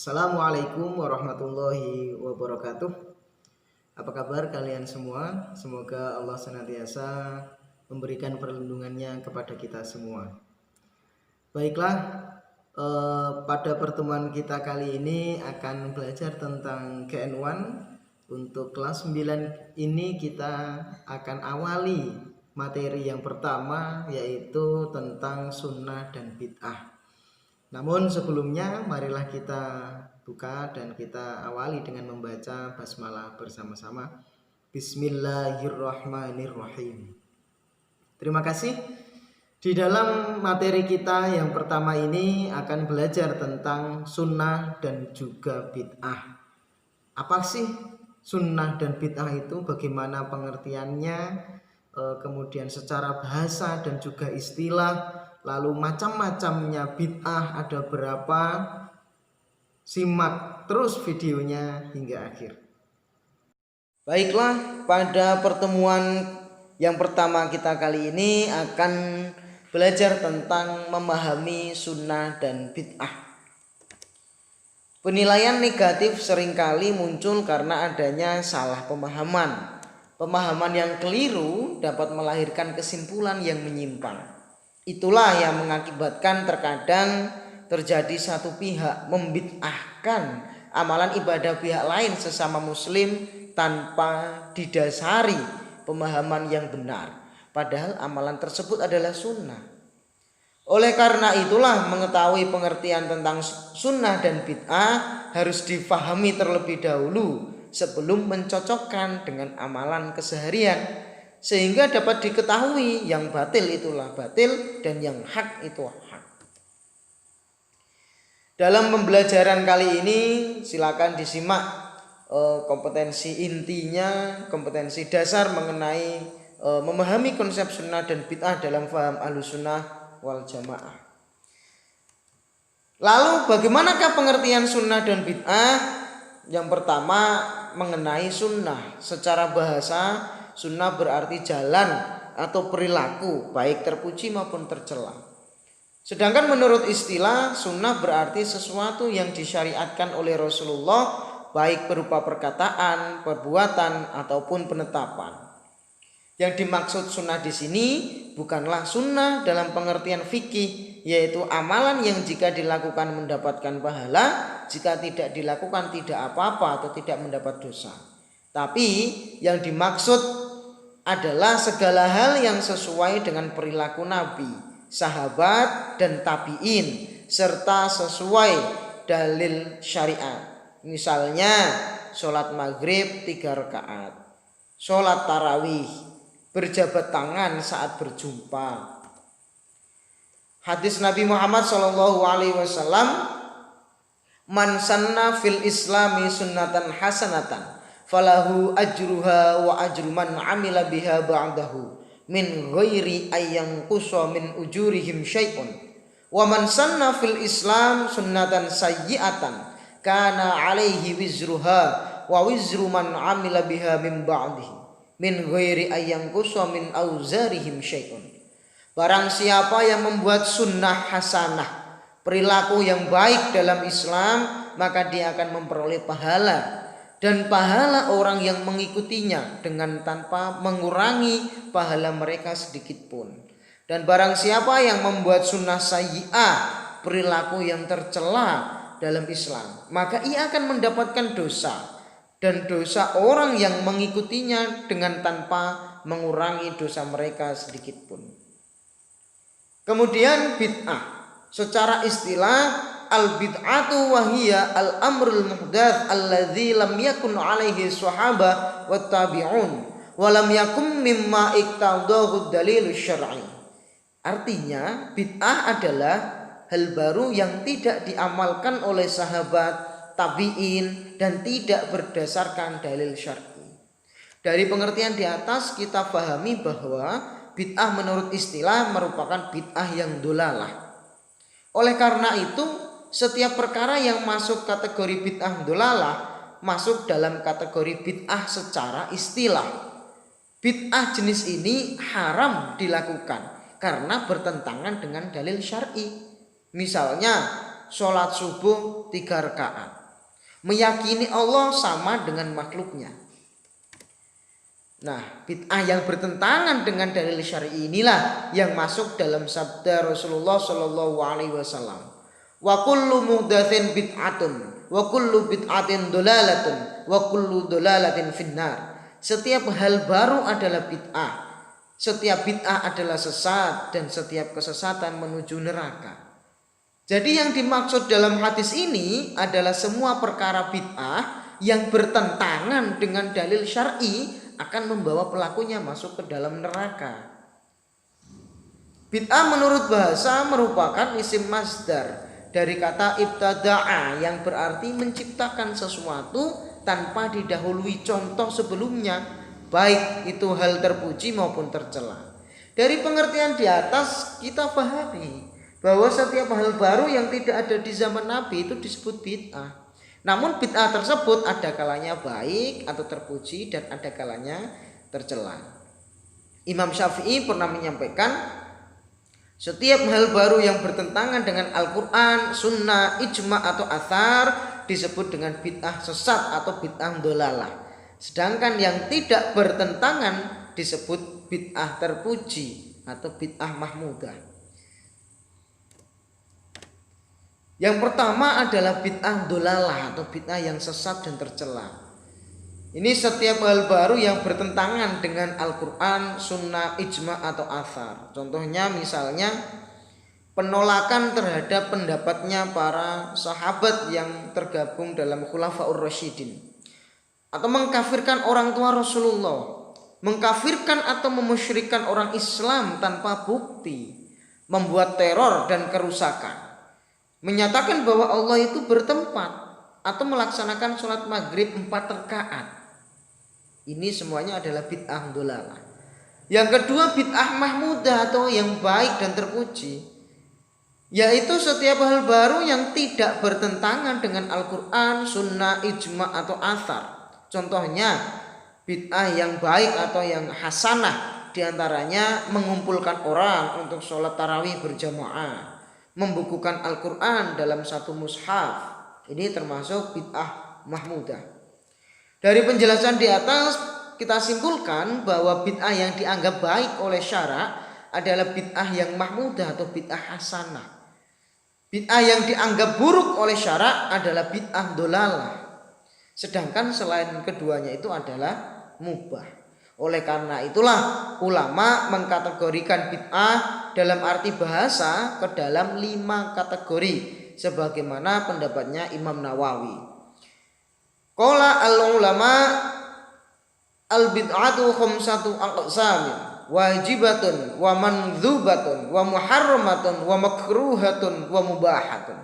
Assalamualaikum warahmatullahi wabarakatuh. Apa kabar kalian semua? Semoga Allah senantiasa memberikan perlindungannya kepada kita semua. Baiklah, pada pertemuan kita kali ini akan belajar tentang GN1. Untuk kelas 9 ini kita akan awali materi yang pertama, yaitu tentang sunnah dan bid'ah. Namun sebelumnya marilah kita buka dan kita awali dengan membaca basmalah bersama-sama. Bismillahirrahmanirrahim. Terima kasih. Di dalam materi kita yang pertama ini akan belajar tentang sunnah dan juga bid'ah. Apa sih sunnah dan bid'ah itu? Bagaimana pengertiannya? Kemudian secara bahasa dan juga istilah. Lalu macam-macamnya bid'ah ada berapa? Simak terus videonya hingga akhir. Baiklah, pada pertemuan yang pertama kita kali ini akan belajar tentang memahami sunnah dan bid'ah. Penilaian negatif seringkali muncul karena adanya salah pemahaman. Pemahaman yang keliru dapat melahirkan kesimpulan yang menyimpang. Itulah yang mengakibatkan terkadang terjadi satu pihak membid'ahkan amalan ibadah pihak lain sesama muslim tanpa didasari pemahaman yang benar. Padahal amalan tersebut adalah sunnah. Oleh karena itulah mengetahui pengertian tentang sunnah dan bid'ah harus difahami terlebih dahulu sebelum mencocokkan dengan amalan keseharian. Sehingga dapat diketahui yang batil itulah batil dan yang hak itu hak. Dalam pembelajaran kali ini silakan disimak kompetensi intinya, kompetensi dasar mengenai memahami konsep sunnah dan bid'ah dalam faham Ahlussunnah wal Jamaah. Lalu bagaimanakah pengertian sunnah dan bid'ah? Yang pertama mengenai sunnah. Secara bahasa sunnah berarti jalan atau perilaku baik terpuji maupun tercela. Sedangkan menurut istilah sunnah berarti sesuatu yang disyariatkan oleh Rasulullah baik berupa perkataan, perbuatan ataupun penetapan. Yang dimaksud sunnah di sini bukanlah sunnah dalam pengertian fikih, yaitu amalan yang jika dilakukan mendapatkan pahala, jika tidak dilakukan tidak apa-apa atau tidak mendapat dosa. Tapi yang dimaksud adalah segala hal yang sesuai dengan perilaku Nabi, sahabat dan tabi'in serta sesuai dalil syariat. Misalnya sholat maghrib 3 rakaat, sholat tarawih, berjabat tangan saat berjumpa. Hadis Nabi Muhammad SAW, man sanna fil islami sunnatan hasanatan falahu ajruha wa ajru man amila biha ba'dahu min ghairi ayyang qusa min ujurihim syai'un wa man sanna fil islam sunnatan sayyi'atan kana alaihi wizruha wa wizru man amila biha min ba'dihi min ghairi ayyang qusa min auzarihim syai'un. Barang siapa yang membuat sunnah hasanah, perilaku yang baik dalam Islam, maka dia akan memperoleh pahala dan pahala orang yang mengikutinya dengan tanpa mengurangi pahala mereka sedikit pun. Dan barang siapa yang membuat sunnah sayyi'ah, perilaku yang tercela dalam Islam, maka ia akan mendapatkan dosa dan dosa orang yang mengikutinya dengan tanpa mengurangi dosa mereka sedikit pun. Kemudian bid'ah secara istilah, al-bid'atu wahiyya al-amrul muhdats alladzi lam yakun alaihi sahabah wat tabi'un wa lam yakun mimma iqtadahu dalilus syar'i. Artinya bid'ah adalah hal baru yang tidak diamalkan oleh sahabat, tabi'in dan tidak berdasarkan dalil syar'i. Dari pengertian di atas kita pahami bahwa bid'ah menurut istilah merupakan bid'ah yang dolalah. Oleh karena itu setiap perkara yang masuk kategori bid'ah dolalah masuk dalam kategori bid'ah secara istilah. Bid'ah jenis ini haram dilakukan karena bertentangan dengan dalil syar'i. Misalnya sholat subuh 3 rakaat. Meyakini Allah sama dengan makhluknya. Nah, bid'ah yang bertentangan dengan dalil syar'i inilah yang masuk dalam sabda Rasulullah Shallallahu Alaihi Wasallam. Wa kullu muhdatsin bid'atun, wa kullu bid'atin dolalatun, wa kullu dolalatin finnar. Setiap hal baru adalah bid'ah. Setiap bid'ah adalah sesat dan setiap kesesatan menuju neraka. Jadi yang dimaksud dalam hadis ini adalah semua perkara bid'ah yang bertentangan dengan dalil syar'i akan membawa pelakunya masuk ke dalam neraka. Bid'ah menurut bahasa merupakan isim masdar dari kata ibtada'a yang berarti menciptakan sesuatu tanpa didahului contoh sebelumnya, baik itu hal terpuji maupun tercela. Dari pengertian di atas kita pahami bahwa setiap hal baru yang tidak ada di zaman Nabi itu disebut bid'ah. Namun bid'ah tersebut ada kalanya baik atau terpuji dan ada kalanya tercela. Imam Syafi'i pernah menyampaikan setiap hal baru yang bertentangan dengan Al-Quran, Sunnah, Ijma' atau Athar disebut dengan bid'ah sesat atau bid'ah dolalah. Sedangkan yang tidak bertentangan disebut bid'ah terpuji atau bid'ah mahmudah. Yang pertama adalah bid'ah dolalah atau bid'ah yang sesat dan tercela. Ini setiap hal baru yang bertentangan dengan Al-Quran, Sunnah, Ijma' atau Athar. Contohnya misalnya penolakan terhadap pendapatnya para sahabat yang tergabung dalam Khulafaur Rasyidin. Atau mengkafirkan orang tua Rasulullah. Mengkafirkan atau memusyrikan orang Islam tanpa bukti. Membuat teror dan kerusakan. Menyatakan bahwa Allah itu bertempat atau melaksanakan sholat maghrib 4 rakaat. Ini semuanya adalah bid'ah dolalah. Yang kedua bid'ah mahmudah atau yang baik dan terpuji, yaitu setiap hal baru yang tidak bertentangan dengan Al-Quran, Sunnah, Ijma' atau Athar. Contohnya bid'ah yang baik atau yang hasanah diantaranya mengumpulkan orang untuk sholat tarawih berjamaah, membukukan Al-Quran dalam satu mushaf. Ini termasuk bid'ah mahmudah. Dari penjelasan di atas kita simpulkan bahwa bid'ah yang dianggap baik oleh syara' adalah bid'ah yang mahmudah atau bid'ah hasanah. Bid'ah yang dianggap buruk oleh syara' adalah bid'ah dolalah. Sedangkan selain keduanya itu adalah mubah. Oleh karena itulah ulama mengkategorikan bid'ah dalam arti bahasa ke dalam 5 kategori sebagaimana pendapatnya Imam Nawawi. Qala al-ulama al-bid'atu khamsatu aqsamin wajibatun wa mandzubatun wa muharramatun wa makruhatun wa mubahatun.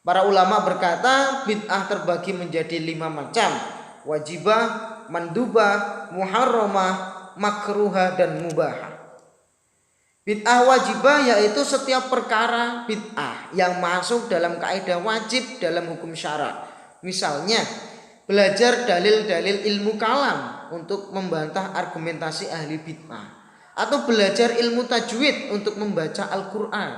Para ulama berkata bid'ah terbagi menjadi 5 macam: wajibah, mandubah, muharramah, makruhah dan mubahah. Bid'ah wajibah yaitu setiap perkara bid'ah yang masuk dalam kaidah wajib dalam hukum syara'. Misalnya belajar dalil-dalil ilmu kalam untuk membantah argumentasi ahli bid'ah, atau belajar ilmu tajwid untuk membaca Al-Quran,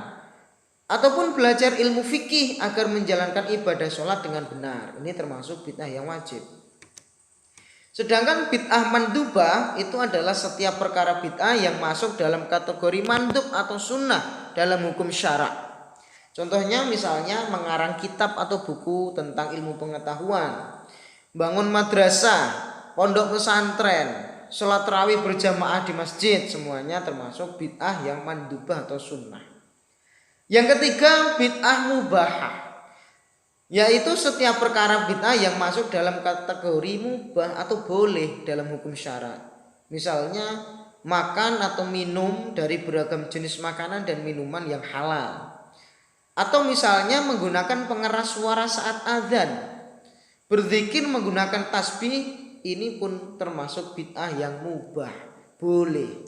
ataupun belajar ilmu fikih agar menjalankan ibadah sholat dengan benar. Ini termasuk bid'ah yang wajib. Sedangkan bid'ah mandubah itu adalah setiap perkara bid'ah yang masuk dalam kategori mandub atau sunnah dalam hukum syara'. Contohnya misalnya mengarang kitab atau buku tentang ilmu pengetahuan, bangun madrasah, pondok pesantren, sholat tarawih berjamaah di masjid, semuanya termasuk bid'ah yang mandubah atau sunnah. Yang ketiga bid'ah mubahah, yaitu setiap perkara bid'ah yang masuk dalam kategori mubah atau boleh dalam hukum syara'. Misalnya makan atau minum dari beragam jenis makanan dan minuman yang halal, atau misalnya menggunakan pengeras suara saat azan, berzikir menggunakan tasbih, ini pun termasuk bid'ah yang mubah, boleh.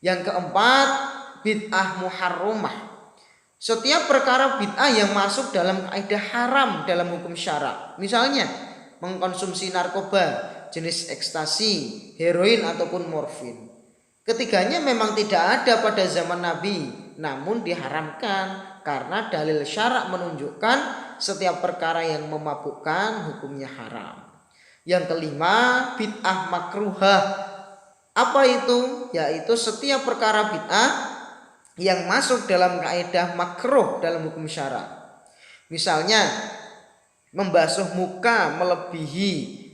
Yang keempat bid'ah muharramah, setiap perkara bid'ah yang masuk dalam kaidah haram dalam hukum syara'. Misalnya mengkonsumsi narkoba jenis ekstasi, heroin ataupun morfin. Ketiganya memang tidak ada pada zaman Nabi, namun diharamkan karena dalil syarak menunjukkan setiap perkara yang memabukkan hukumnya haram. Yang kelima, bid'ah makruhah. Apa itu? Yaitu setiap perkara bid'ah yang masuk dalam kaidah makruh dalam hukum syarak. Misalnya membasuh muka melebihi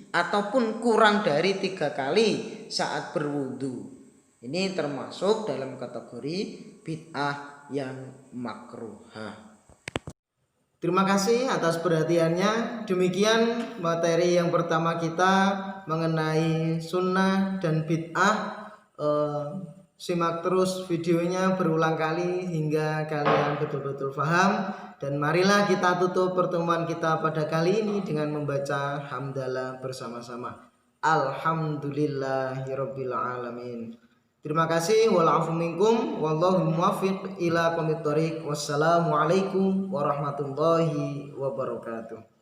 ataupun kurang dari 3 kali saat berwudu. Ini termasuk dalam kategori bid'ah yang makruhah. Terima kasih atas perhatiannya. Demikian materi yang pertama kita mengenai sunnah dan bid'ah. Simak terus videonya berulang kali hingga kalian betul-betul paham. Dan marilah kita tutup pertemuan kita pada kali ini dengan membaca hamdalah bersama-sama. Alhamdulillahirabbil alamin. Terima kasih. Wal-'afwu minkum wallahu muwaffiq ila aqwamit thoriq. Wassalamualaikum warahmatullahi wabarakatuh.